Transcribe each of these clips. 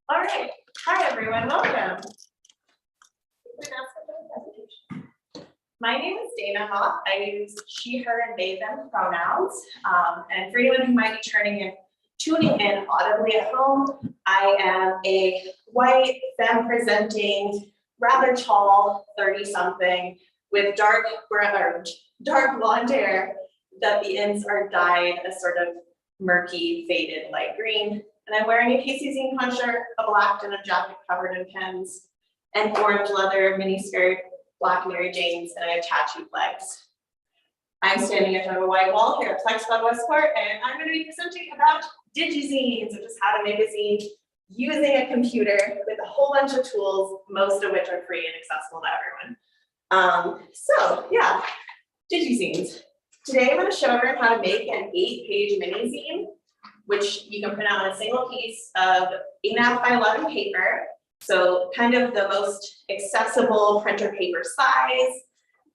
All right. Hi, everyone. Welcome. My name is Dayna. I use she, her, and they, them pronouns. And for anyone who might be tuning in audibly at home, I am a white, femme-presenting, rather tall 30-something with dark blonde hair that the ends are dyed a sort of murky, faded light green. And I'm wearing a Digizines shirt, a black denim jacket covered in pins, and orange leather mini skirt, black Mary Janes, and I have tattooed legs. I'm standing in front of a white wall here at Flex Club Westport, and I'm going to be presenting about Digizines, which is how to make a zine using a computer with a whole bunch of tools, most of which are free and accessible to everyone. So yeah, Digizines. Today I'm going to show everyone how to make an 8-page mini zine, which you can print out on a single piece of 8.5 by 11 paper. So kind of the most accessible printer paper size,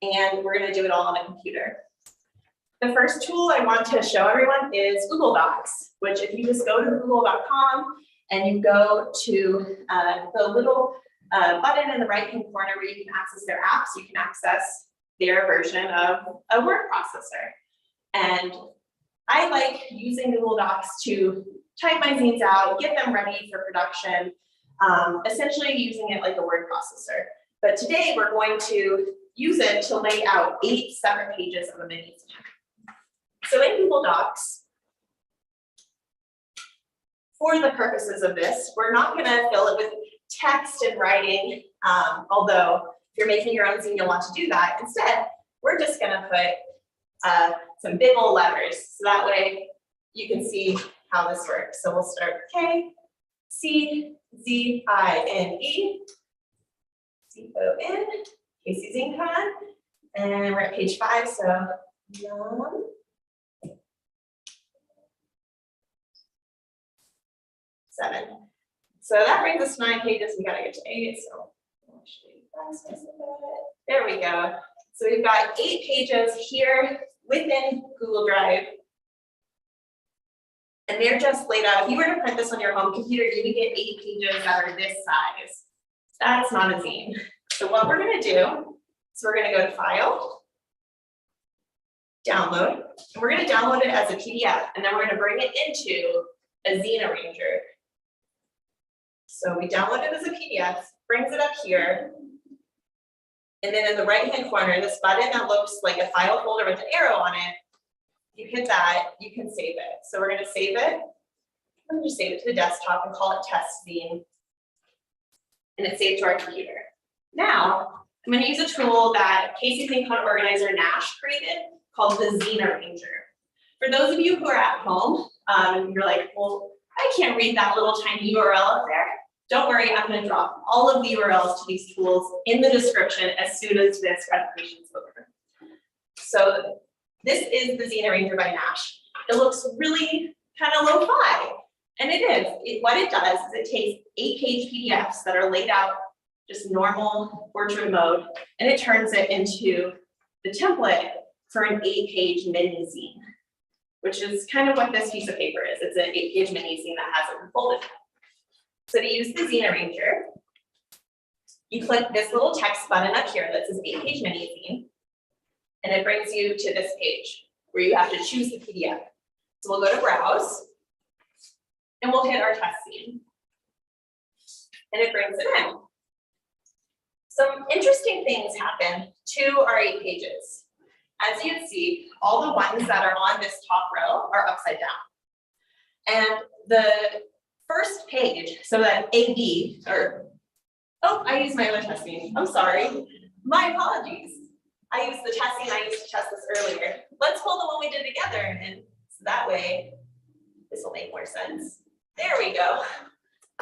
and we're going to do it all on a computer. The first tool I want to show everyone is Google Docs, which if you just go to google.com and you go to the little button in the right-hand corner where you can access their apps, you can access their version of a word processor. And I like using Google Docs to type my zines out, get them ready for production, essentially using it like a word processor. But today we're going to use it to lay out 8 separate pages of a mini zine. So in Google Docs, for the purposes of this, we're not going to fill it with text and writing, although if you're making your own zine, you'll want to do that. Instead, we're just going to put some big old letters, so that way you can see how this works. So we'll start K, C, Z, I, N, E, C, O, N, Digizines, and we're at page 5, so yum. 7. So that brings us to 9 pages. We gotta get to 8, so there we go. So we've got 8 pages here within Google Drive. And they're just laid out. If you were to print this on your home computer, you would get 8 pages that are this size. That's not a zine. So what we're going to do is we're going to go to File, Download, and we're going to download it as a PDF, and then we're going to bring it into a zine arranger. So we download it as a PDF, brings it up here, and then in the right-hand corner, this button that looks like a file folder with an arrow on it, you hit that, you can save it. So we're going to save it. I'm going to save it to the desktop and call it test zine. And it's saved to our computer. Now, I'm going to use a tool that Casey's Zine Code Organizer Nash created called the Zine Arranger. For those of you who are at home, you're like, well, I can't read that little tiny URL up there. Don't worry, I'm going to drop all of the URLs to these tools in the description as soon as this presentation is over. So this is the Zine Arranger by Nash. It looks really kind of lo-fi, and it is. What it does is it takes 8-page PDFs that are laid out just normal portrait mode, and it turns it into the template for an 8-page mini zine, which is kind of what this piece of paper is. It's an 8-page mini zine that has it unfolded. So to use the Zine Arranger, you click this little text button up here that says 8-page mini zine, and it brings you to this page where you have to choose the PDF. So we'll go to Browse, and we'll hit our test zine, and it brings it in. Some interesting things happen to our 8 pages. As you can see, all the ones that are on this top row are upside down. And the first page, so that AB, or, oh, I used my other test zine. I'm sorry. My apologies. I used the test zine I used to test this earlier. Let's pull the one we did together, and so that way this will make more sense. There we go.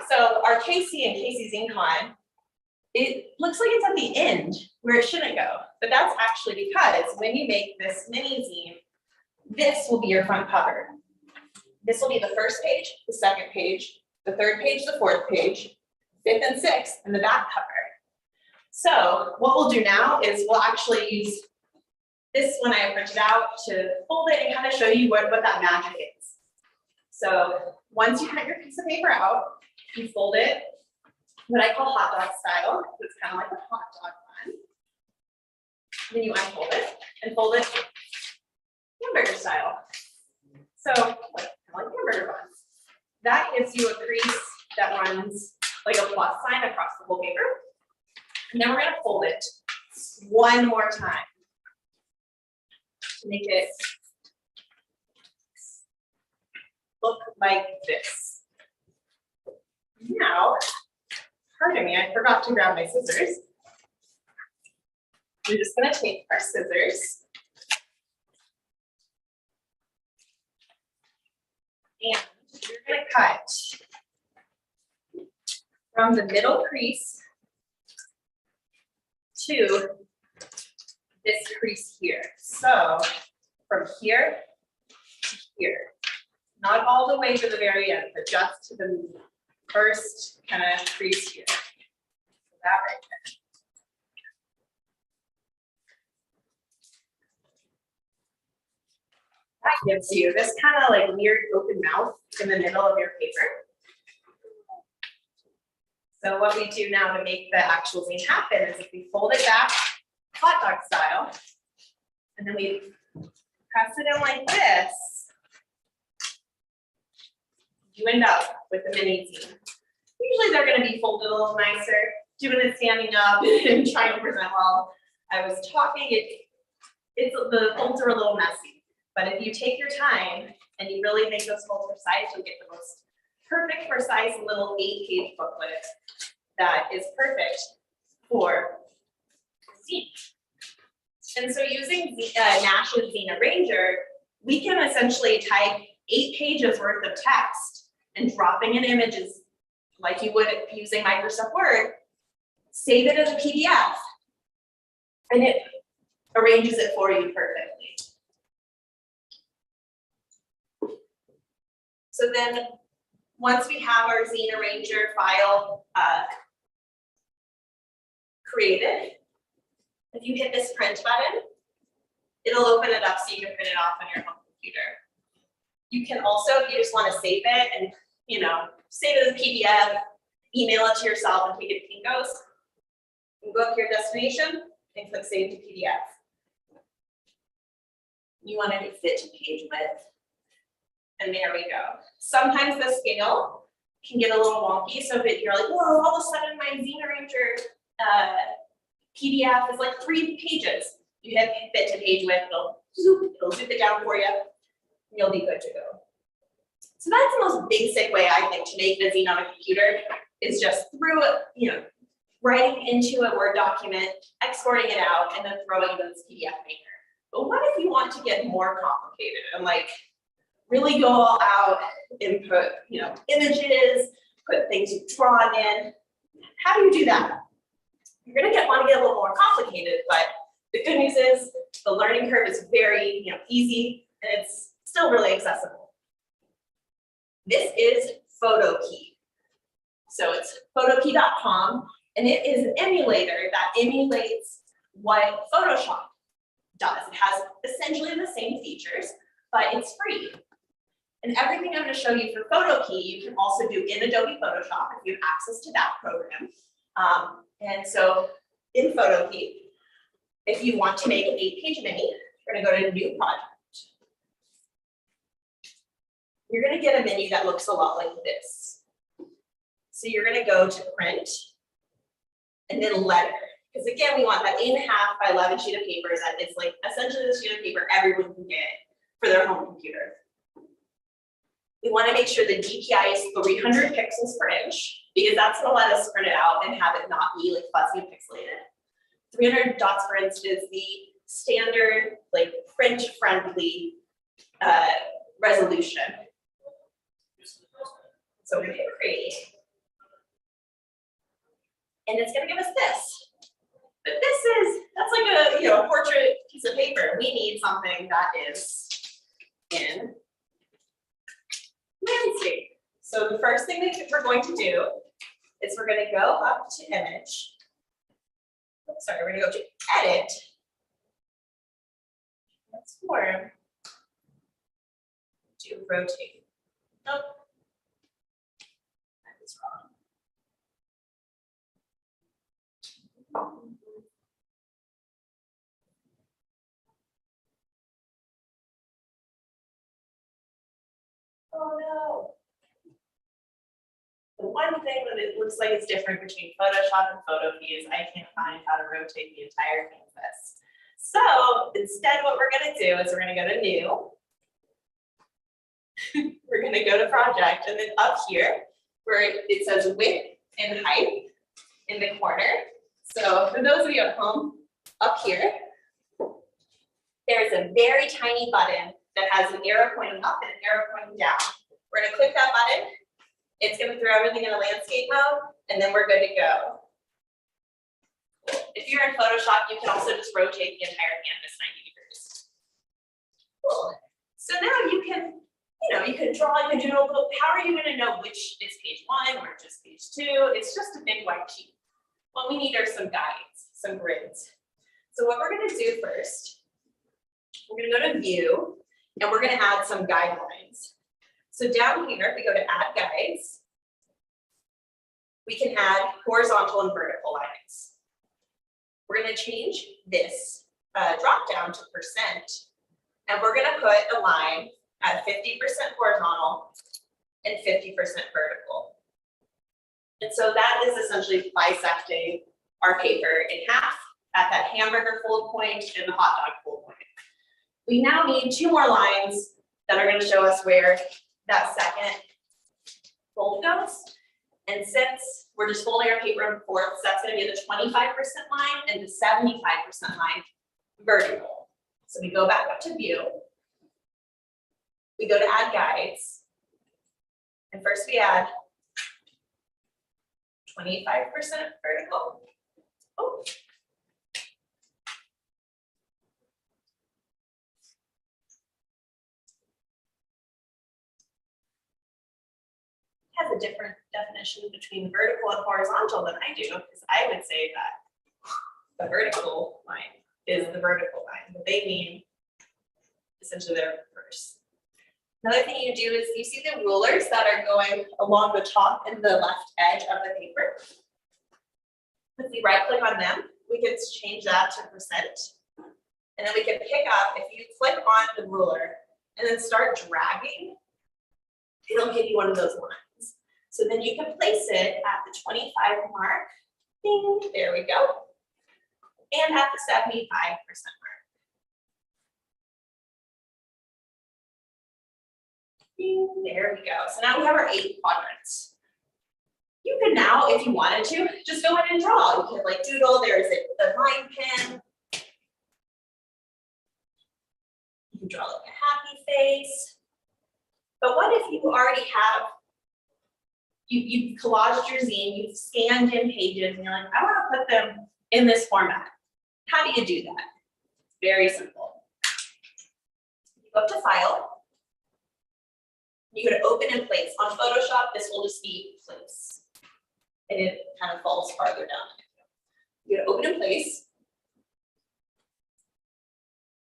So our KC and KC ZineCon, it looks like it's at the end where it shouldn't go, but that's actually because when you make this mini zine, this will be your front cover. This will be the first page, the second page, the third page, the fourth page, 5th and 6th, and the back cover. So what we'll do now is we'll actually use this one I printed out to fold it and kind of show you what that magic is. So once you cut your piece of paper out, you fold it, what I call hot dog style. It's kind of like a hot dog bun. Then you unfold it and fold it hamburger style. So kind of like hamburger buns. That gives you a crease that runs like a plus sign across the whole paper. And then we're going to fold it one more time to make it look like this. Now, pardon me, I forgot to grab my scissors. We're just going to take our scissors and we're going to cut from the middle crease to this crease here. So from here to here, not all the way to the very end, but just to the first kind of crease here. So that right there. That gives you this kind of like weird open mouth in the middle of your paper. So what we do now to make the actual zine happen is if we fold it back hot dog style, and then we press it in like this, you end up with a mini zine. Usually they're going to be folded a little nicer, doing it standing up and trying to present well. I was talking, the folds are a little messy, but if you take your time and you really make those folds precise, you'll get the most perfect, precise little 8-page booklet that is perfect for zine. And so using Nash's Zine Arranger, we can essentially type 8 pages worth of text and dropping in images like you would using Microsoft Word, save it as a PDF, and it arranges it for you perfectly. So then once we have our Zine Arranger file created, if you hit this print button, it'll open it up so you can print it off on your home computer. You can also, if you just want to save it and, save it as a PDF, email it to yourself and take it to Kinko's, you can go up to your destination and click Save to PDF. You want to do fit to page width, and there we go. Sometimes the scale can get a little wonky, so if you're like, whoa, all of a sudden my Zine Arranger PDF is like 3 pages. You hit fit to page width, it'll zoop it down for you, and you'll be good to go. So that's the most basic way I think to make the zine on a computer is just through, writing into a Word document, exporting it out, and then throwing it in this PDF maker. But what if you want to get more complicated and like really go all out and put, images, put things you've drawn in? How do you do that? You're going to want to get a little more complicated, but the good news is the learning curve is very, easy, and it's still really accessible. This is PhotoKey. So it's photokey.com, and it is an emulator that emulates what Photoshop does. It has essentially the same features, but it's free. And everything I'm going to show you for PhotoKey, you can also do in Adobe Photoshop if you have access to that program. And so in PhotoKey, if you want to make an 8-page mini, you're going to go to New Project. You're going to get a menu that looks a lot like this. So you're going to go to Print, and then Letter. Because again, we want that 8.5 by 11 sheet of paper that is like essentially the sheet of paper everyone can get for their home computer. We want to make sure the DPI is 300 pixels per inch, because that's going to let us print it out and have it not be like fuzzy and pixelated. 300 dots per inch is the standard, like print-friendly resolution. So we hit create, and it's going to give us this. But that's like a portrait piece of paper. We need something that is in landscape. So the first thing that we're going to do is we're going to go up to image. Oops, sorry, we're going to go to edit. Transform. Do rotate. Nope. That is wrong. Oh no. The one thing that it looks like is different between Photoshop and Photopea is I can't find how to rotate the entire canvas. So instead what we're gonna do is we're gonna go to New. We're gonna go to Project, and then up here, where it says Width and Height in the corner. So for those of you at home, up here, there's a very tiny button that has an arrow pointing up and an arrow pointing down. We're gonna click that button. It's gonna throw everything in a landscape mode, and then we're good to go. If you're in Photoshop, you can also just rotate the entire canvas 90 degrees. Cool. So now you can, you can draw, you can doodle, but how are you gonna know which is page 1 or just page 2? It's just a big white sheet. What we need are some guides, some grids. So what we're gonna do first, we're gonna go to View, and we're gonna add some guidelines. So down here, if we go to Add Guides, we can add horizontal and vertical lines. We're gonna change this drop down to percent, and we're gonna put a line at 50% horizontal and 50% vertical. And so that is essentially bisecting our paper in half at that hamburger fold point and the hot dog fold point. We now need 2 more lines that are going to show us where that second fold goes. And since we're just folding our paper in fourths, that's going to be the 25% line and the 75% line vertical. So we go back up to View. We go to Add Guides. And first we add 25% vertical. Oh. Has a different definition between vertical and horizontal than I do, because I would say that the vertical line is the vertical line, but they mean essentially they're reverse. Another thing you do is you see the rulers that are going along the top and the left edge of the paper. If we right click on them, we can change that to percent. And then we can pick up, if you click on the ruler and then start dragging, it'll give you one of those lines. So then you can place it at the 25 mark. Ding, there we go. And at the 75% mark. Ding, there we go. So now we have our 8 quadrants. You can now, if you wanted to, just go in and draw. You can like doodle, there's a line pen. You can draw like a happy face. But what if you already have, you've collaged your zine, you've scanned in pages, and you're like, I want to put them in this format. How do you do that? It's very simple. You go up to File. You go to Open and Place. On Photoshop, this will just be Place. And it kind of falls farther down. You go to Open and Place.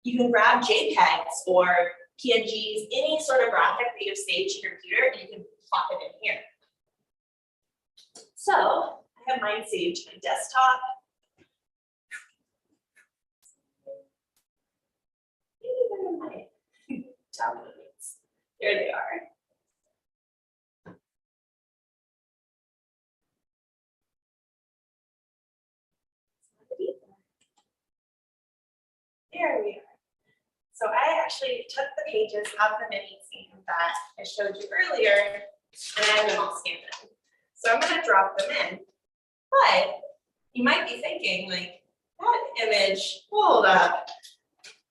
You can grab JPEGs or PNGs, any sort of graphic that you've saved to your computer, and you can plop it in here. So I have mine saved to my desktop. There they are. There we are. So I actually took the pages of the mini zine that I showed you earlier, and I have them all scanned in. So I'm going to drop them in. But you might be thinking, like, that image, hold up.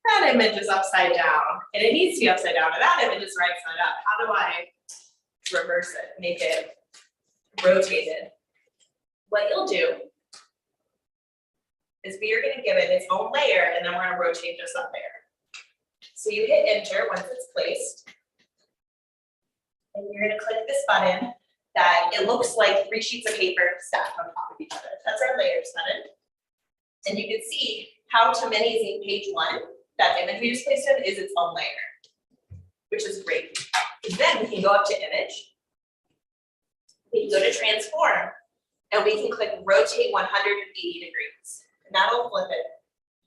That image is upside down, and it needs to be upside down, and that image is right side up. How do I reverse it, make it rotated? What you'll do is we are going to give it its own layer, and then we're going to rotate just up there. So you hit Enter once it's placed, and you're going to click this button that it looks like 3 sheets of paper stacked on top of each other. That's our layers button. And you can see how to many zine page 1, that image we just placed in, is its own layer, which is great. Then we can go up to image. We can go to transform, and we can click rotate 180 degrees. And that'll flip it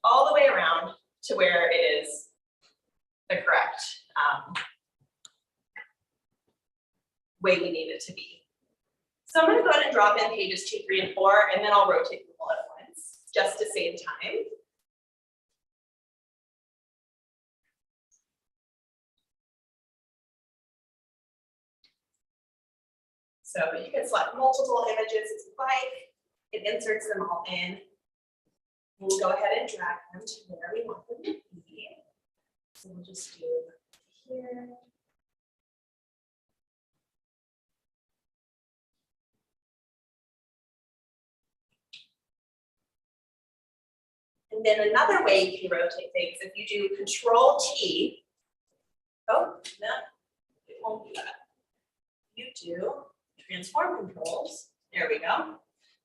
all the way around to where it is the correct way we need it to be. So I'm going to go ahead and drop in pages 2, 3, and 4, and then I'll rotate them all at once, just to save time. So you can select multiple images as you like. It inserts them all in. We'll go ahead and drag them to where we want them to be. So we'll just do here. And then another way you can rotate things, if you do Control T, oh, no, it won't do that. You do transform controls, there we go.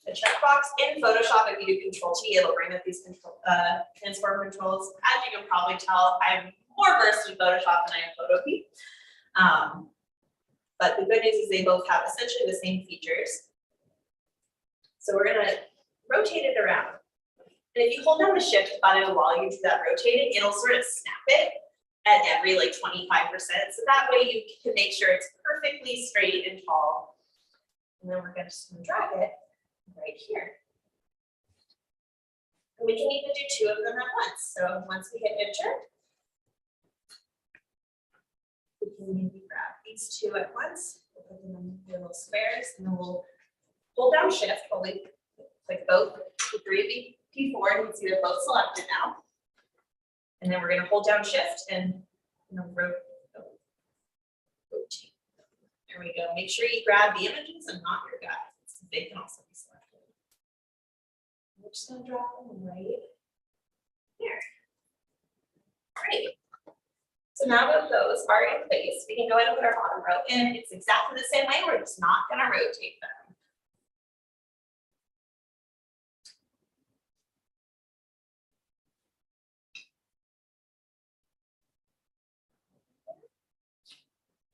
The checkbox in Photoshop, if you do Control T, it'll bring up these transform controls. As you can probably tell, I'm more versed in Photoshop than I am Photopea. But the good news is they both have essentially the same features. So we're gonna rotate it around. And if you hold down the shift button while you do that rotating, it'll sort of snap it at every like 25%. So that way you can make sure it's perfectly straight and tall. And then we're going to drag it right here. And we can even do 2 of them at once. So once we hit enter, we can maybe grab these 2 at once. We'll put them in the little squares, and then we'll hold down shift while we click both the 3 of the P4, and you can see they're both selected now. And then we're going to hold down shift and rotate. There we go. Make sure you grab the images and not your guides. They can also be selected. We're just going to drop them right here. All right. So now that those are in place, we can go ahead and put our bottom row in. It's exactly the same way. We're just not going to rotate them.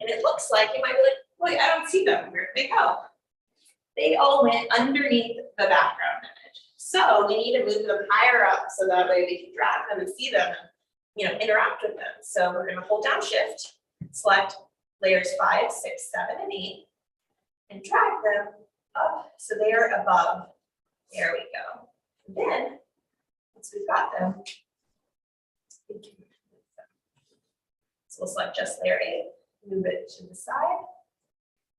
And it looks like you might be like, wait, I don't see them. Where did they go? They all went underneath the background image. So we need to move them higher up so that way we can drag them and see them and interact with them. So we're going to hold down shift, select layers 5, 6, 7, and 8, and drag them up so they are above. There we go. And then once we've got them, we can move them. So we'll select just layer 8. Move it to the side,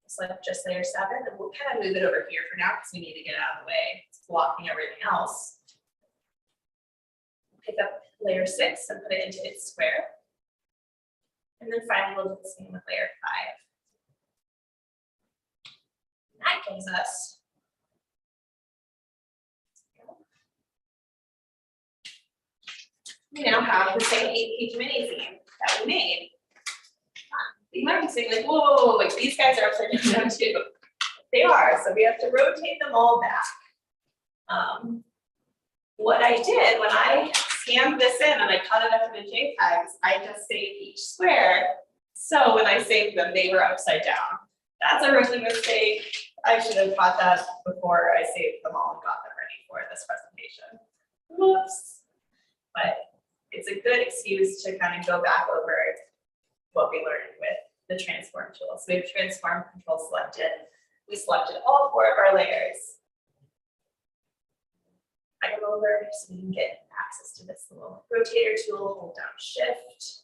select just layer 7, and we'll kind of move it over here for now because we need to get out of the way. It's blocking everything else. Pick up layer 6 and put it into its square. And then finally we'll do the same with layer 5. And that gives us we now have the same 8-page mini theme that we made. You might be saying like, whoa, like these guys are upside down too. They are, so we have to rotate them all back. What I did when I scanned this in and I cut it up into JPEGs, I just saved each square. So when I saved them, they were upside down. That's a rookie mistake. I should have caught that before I saved them all and got them ready for this presentation. Whoops. But it's a good excuse to kind of go back over what we learned with the transform tool. So we have transform control selected. We selected all 4 of our layers. I come over so we can get access to this little rotator tool, hold down shift,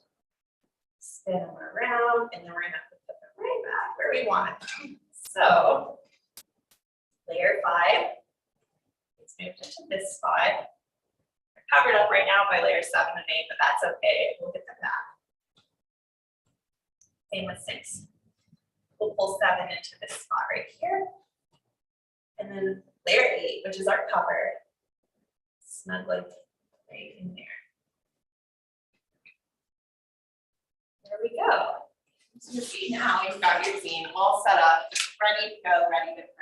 spin them around, and then we're gonna have to put them right back where we want. So layer 5, it's moved into this spot. They're covered up right now by layer 7 and 8, but that's okay. We'll get them back. Same with 6. We'll pull 7 into this spot right here. And then layer 8, which is our cover, snugly right in there. There we go. So you see now you've got your zine all set up, ready to go, ready to print.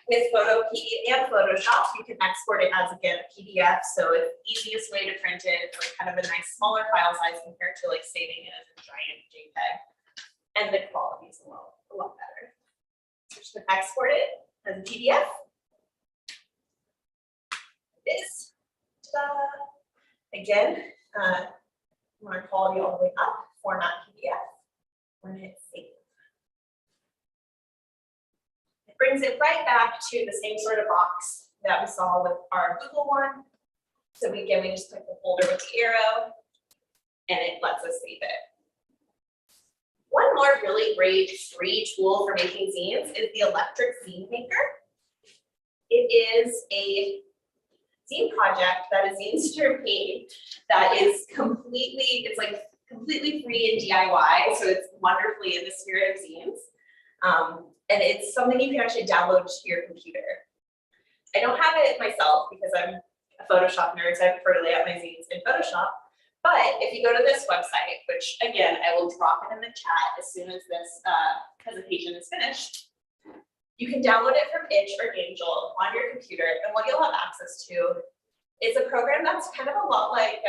With Photopea and Photoshop, you can export it as again a PDF. So it's the easiest way to print it for kind of a nice smaller file size compared to like saving it as a giant JPEG. and the quality is a lot better. So just gonna export it as a PDF. This, again, want our quality all the way up, format PDF. We're gonna hit save. It brings it right back to the same sort of box that we saw with our Google one. So we just click the folder with the arrow, and it lets us save it. One more really great free tool for making zines is the electric zine maker. It is a zine project that is Zinester paid that is completely free and DIY, so it's wonderfully in the spirit of zines. And it's something you can actually download to your computer. I don't have it myself because I'm a Photoshop nerd, so I prefer to lay out my zines in Photoshop. But if you go to this website, which again, I will drop it in the chat as soon as this presentation is finished, you can download it from Itch or Angel on your computer. And what you'll have access to is a program that's kind of a lot like,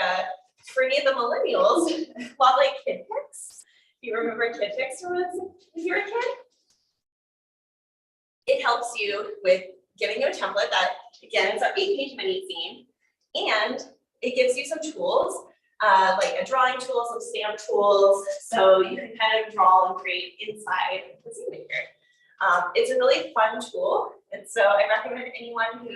for any of the millennials, a lot like KidPix. If you remember KidPix from when you were a kid? It helps you with giving you a template that, again, it's our 8-page mini zine, and it gives you some tools, like a drawing tool, some stamp tools, so you can kind of draw and create inside the zine maker. It's a really fun tool, and so I recommend anyone who,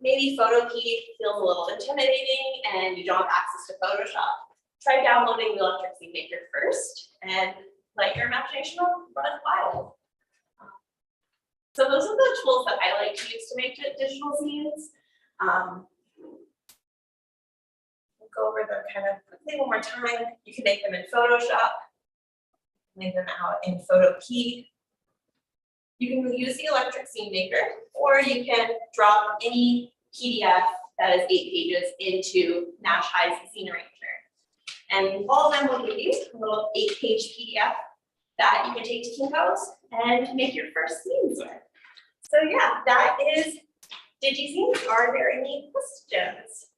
maybe PhotoKey feels a little intimidating and you don't have access to Photoshop, try downloading the electric zine maker first and let your imagination run wild. So those are the tools that I like to use to make digital zines. We'll go over them kind of quickly one more time. You can make them in Photoshop, make them out in PhotoKey. You can use the electric zine maker, or you can drop any PDF that is 8 pages into Nash High's Zine Arranger. And all of them will give you a little 8-page PDF that you can take to Kinko's and make your first zines with. So yeah, that is Digizines. Are there any questions?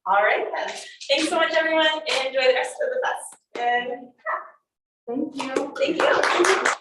All right then. Thanks so much, everyone, and enjoy the rest of the fest. And yeah. Thank you. Thank you.